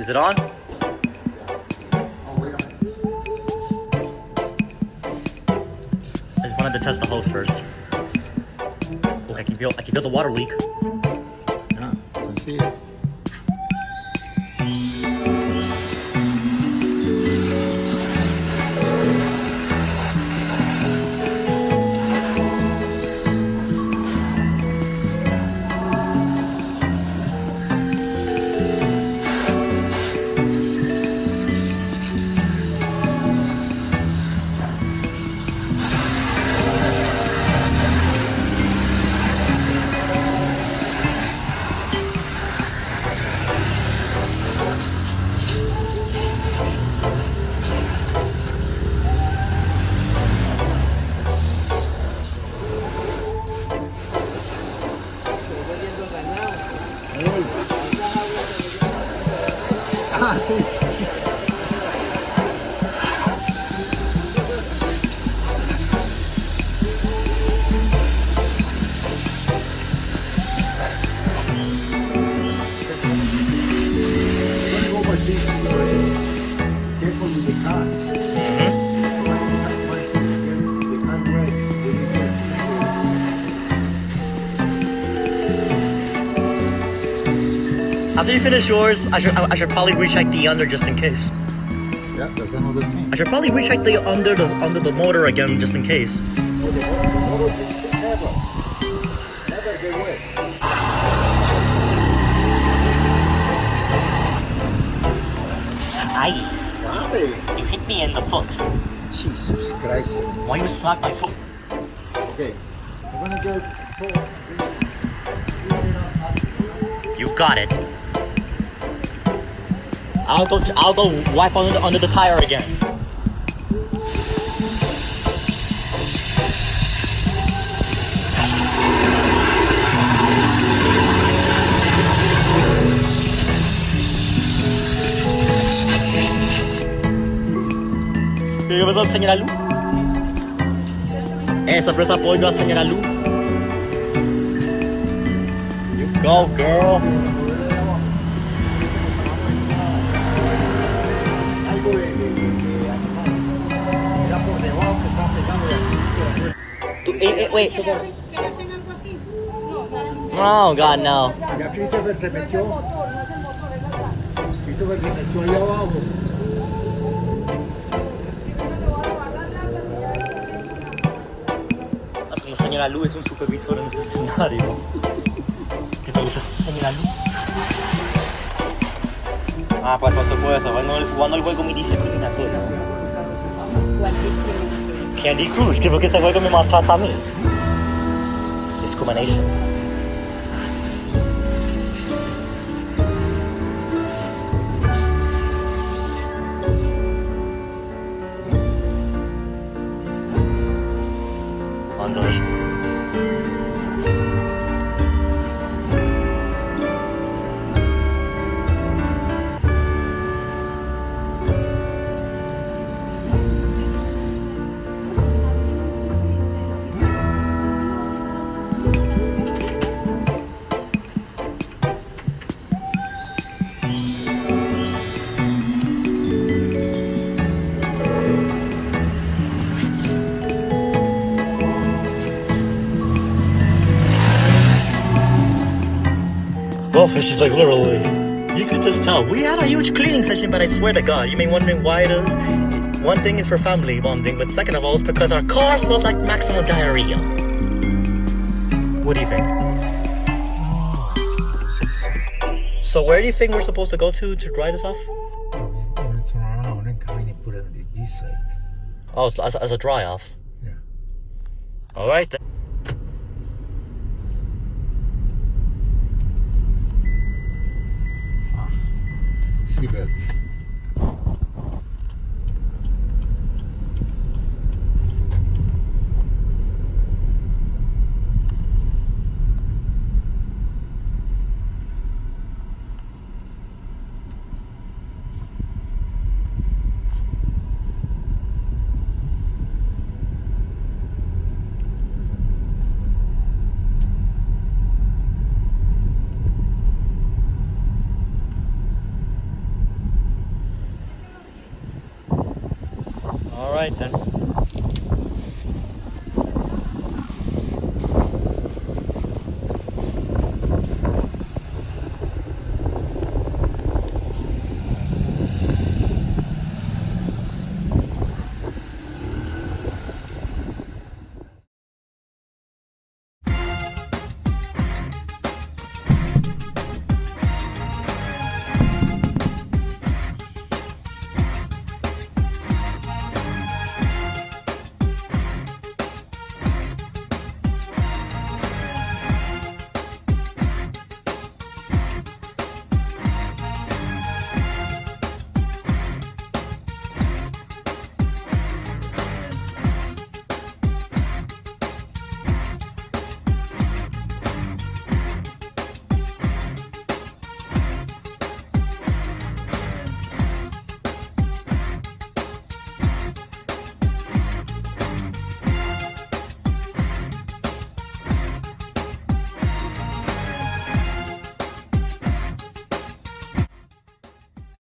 Is it on? Oh, wait a minute. I just wanted to test the hose first. Oh, I can feel the water leak. Yeah, I can see it. Ah, sí. Careful with the cars. After you finish yours, I should probably recheck the under just in case. Yeah, that's another thing. I should probably recheck the under the motor again just in case. Never get wet. Aye, Bobby. you hit me in the foot. Jesus Christ. Why you smack my foot? Okay, I'm gonna get four. You got it. I'll go wipe under the tire again. ¿Qué pasó, señora Lu? Sorpresa apoyo a señora Lu. You go, girl. Algo de animal. Mira por debajo que está pegando de aquí. Wait. ¿Que hacen algo así? No, Oh, God, no. Ya Christopher se metió. no es el motor, es la llave. Christopher se metió allá abajo. La señora Lu es un supervisor en ese escenario. ¿Qué te gusta, señora Lu? Ah, pues por supuesto, jugando el juego mi discriminatorio. Candy Crush, que porque ese juego me maltrata a mí. Discrimination. Durch. Well, Fishy's like literally, you could just tell. We had a huge cleaning session, but I swear to God, you may be wondering why it is. One thing is for family bonding, but second of all, it's because our car smells like maximum diarrhea. What do you think? So where do you think we're supposed to go to dry this off? I'm gonna turn around and come in and put it on this side. Oh, as a dry off. Yeah. All right then. Seatbelts. Alright then.